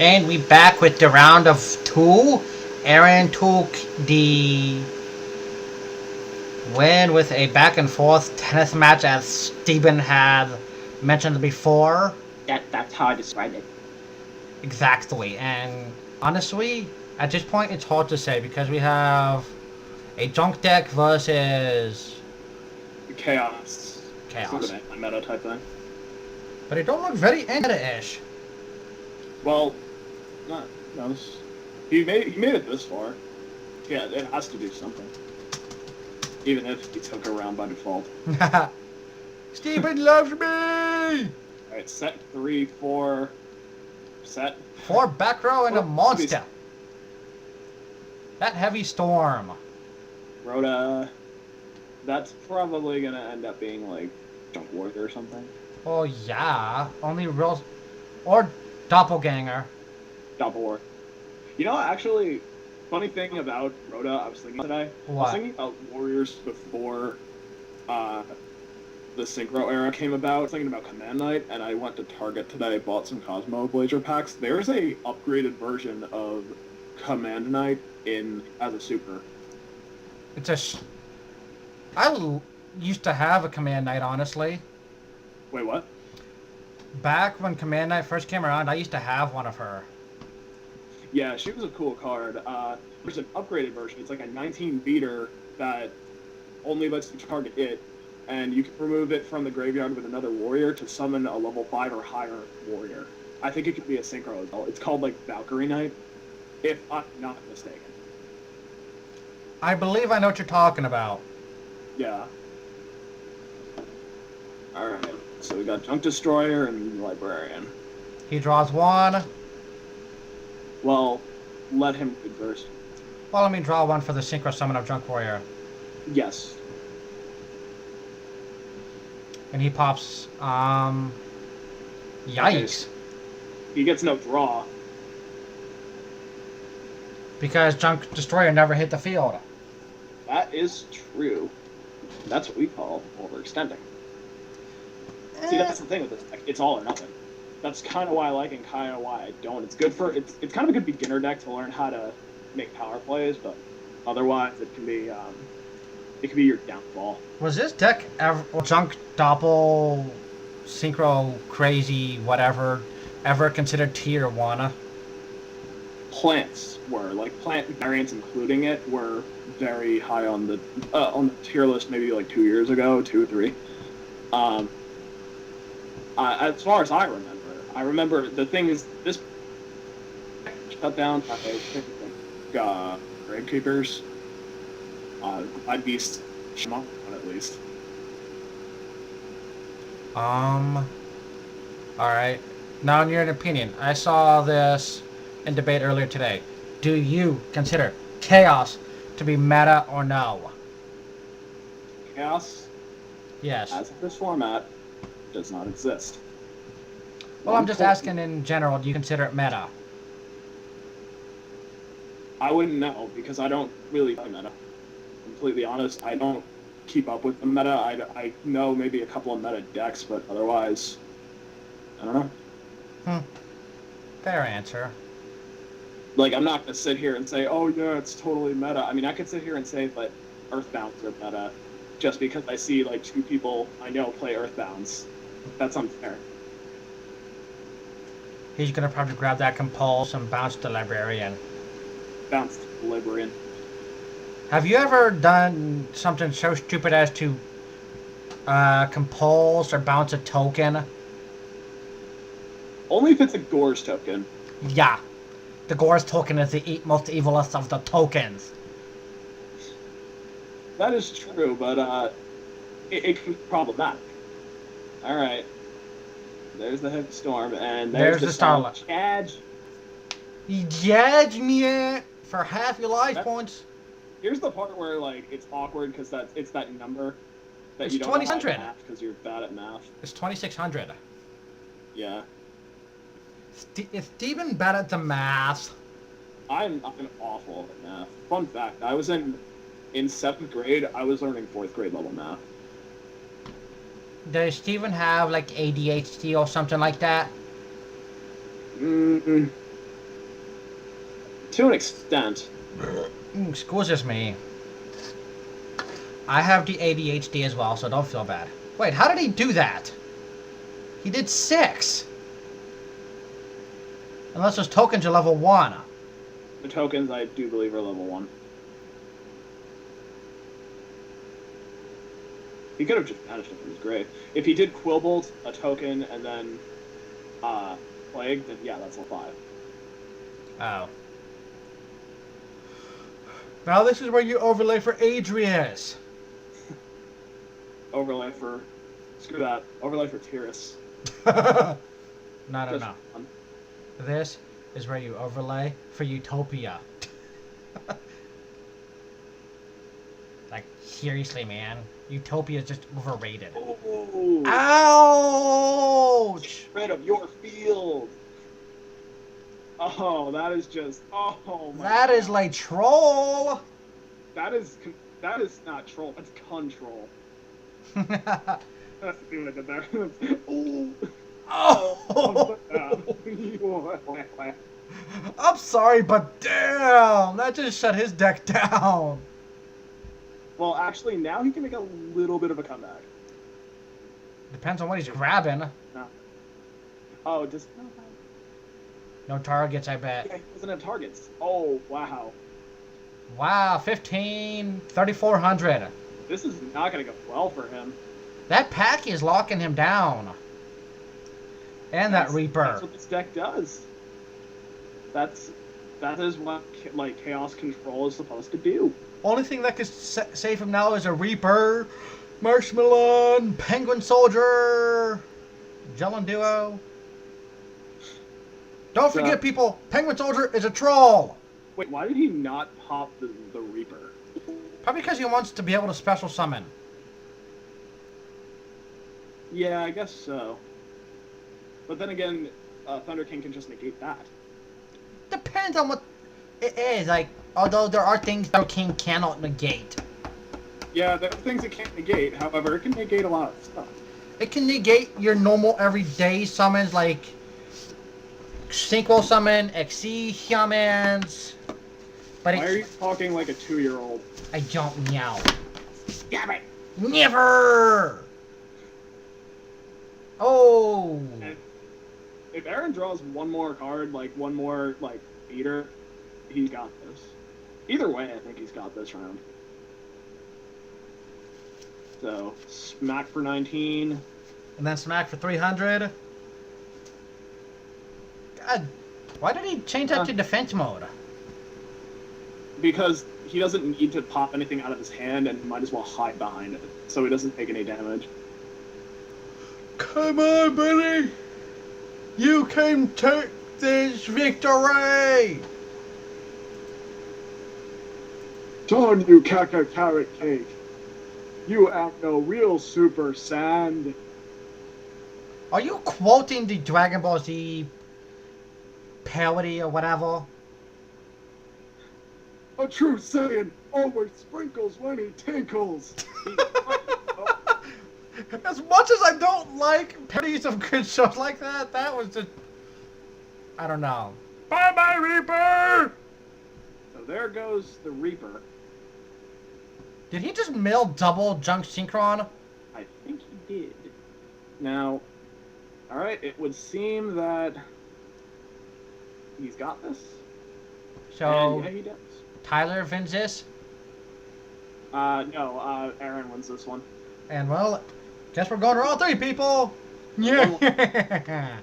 And we back with the round of two. Aaron took the win with a back and forth tennis match, as Stebin had mentioned before. That's how I describe it. Exactly. And honestly, at this point, it's hard to say because we have a junk deck versus Chaos. chaos. Sort of a meta type thing. But it don't look very meta-ish. Well, not no. He made it this far. Yeah, it has to do something. Even if he took a round by default. Stephen loves me! Alright, set 3, 4. Set. 4 back row and a monster. That heavy storm. Rhoda. That's probably gonna end up being like Junk Warrior or something. Oh yeah, only real or doppelganger. Double. You know, actually, funny thing about Rhoda, I was thinking today. What? I was thinking about Warriors before the Synchro era came about. I was thinking about Command Knight, and I went to Target today, bought some Cosmo Blazer packs. There's a upgraded version of Command Knight as a super. I used to have a Command Knight, honestly. Wait, what? Back when Command Knight first came around, I used to have one of her. Yeah, she was a cool card. There's an upgraded version. It's like a 19 beater that only lets you target it, and you can remove it from the graveyard with another warrior to summon a level 5 or higher warrior. I think it could be a synchro as well. It's called like Valkyrie Knight, if I'm not mistaken. I believe I know what you're talking about. Yeah. Alright, so we got Junk Destroyer and Librarian. He draws one. Well, let him go first. Well, let me draw one for the Synchro Summon of Junk Warrior. Yes. And he pops, yikes. He gets no draw. Because Junk Destroyer never hit the field. That is true. That's what we call overextending. See, that's the thing with this deck. It's all or nothing. That's kind of why I like and kind of why I don't. It's good for it's kind of a good beginner deck to learn how to make power plays, but otherwise it can be your downfall. Was this deck ever Junk Doppel Synchro Crazy whatever ever considered tier 1? Plants were like plant variants, including it, were very high on the tier list. Maybe like 2 years ago, 2 or 3. As far as I remember the thing is this shut down Gravekeepers. I'd be smart at least. Alright. Now, in your opinion, I saw this in debate earlier today. Do you consider Chaos to be meta or no? Chaos, Yes. as of this format, does not exist. Well, I'm just asking in general, do you consider it meta? I wouldn't know because I don't really play meta. Completely honest, I don't keep up with the meta. I know maybe a couple of meta decks, but otherwise, I don't know. Fair answer. Like, I'm not going to sit here and say, oh yeah, it's totally meta. I mean, I could sit here and say that Earthbounds are meta just because I see like 2 people I know play Earthbounds. That's unfair. He's gonna probably grab that Compulse and bounce the Librarian. Bounce the Librarian. Have you ever done something so stupid as to compulse or bounce a token? Only if it's a Gore's token. Yeah. The Gore's token is the most evilest of the tokens. That is true, but it can be problematic. Alright. There's the Heavy Storm, and there's the Starlight. Chad. You judge me for half your life points. Here's the part where like it's awkward because it's that number that It's you don't know 2000. math because you're bad at math. It's 2600. Yeah, Is Stephen bad at the math? I'm awful at math. Fun fact: I was in 7th grade. I was learning 4th grade level math. Does Stephen have like ADHD or something like that? To an extent. Excuse me. I have the ADHD as well, so don't feel bad. Wait, how did he do that? He did 6. Unless those tokens are level 1. The tokens, I do believe, are level 1. He could have just banished it from his grave. If he did Quillbolt, a token, and then Plague, then yeah, that's level 5. Oh. Now this is where you overlay for Adrius. Overlay for... Screw that. Overlay for Tyrus. No. Fun. This is where you overlay for Utopia. Like, seriously, man. Utopia is just overrated. Ooh. Ouch! Rid of your field. Oh, that is just... Oh, my That God. is like troll! That is not troll. That's control. That's the thing I did there. Ooh. Oh! I'm sorry, but damn! That just shut his deck down. Well, actually, now he can make a little bit of a comeback. Depends on what he's grabbing. No. Oh, just... No targets, I bet. Yeah, he doesn't have targets. Oh, wow. Wow, 15, 3,400. This is not going to go well for him. That pack is locking him down. And that Reaper. That's what this deck does. That is what Chaos Control is supposed to do. Only thing that could save him now is a Reaper, Marshmallow, Penguin Soldier, Jellin Duo. Don't forget, people, Penguin Soldier is a troll. Wait, why did he not pop the Reaper? Probably because he wants to be able to special summon. Yeah, I guess so. But then again, Thunder King can just negate that. Depends on what it is. Like, although there are things Thunder King cannot negate. Yeah, there are things it can't negate. However, it can negate a lot of stuff. It can negate your normal everyday summons like Synchro Summon, XC summons. But Why are you talking like a 2-year-old? I don't meow. Damn it! Never! Oh! And if Aaron draws one more card, one more, beater, he's got this. Either way, I think he's got this round. So, smack for 19. And then smack for 300. God, why did he change that to defense mode? Because he doesn't need to pop anything out of his hand and might as well hide behind it, so he doesn't take any damage. Come on, Billy! You can take this victory! Darn you, Caca Carrot Cake! You ain't no real Super Sand! Are you quoting the Dragon Ball Z parody or whatever? A true Saiyan always sprinkles when he tinkles! As much as I don't like parodies of good shows like that, that was just... I don't know. Bye-bye, Reaper! So there goes the Reaper. Did he just mill double Junk Synchron? I think he did. Now, alright, it would seem that he's got this. So, And yeah, he does. Tyler wins this? No, Aaron wins this one. And well, guess we're going to all 3 people! Yeah!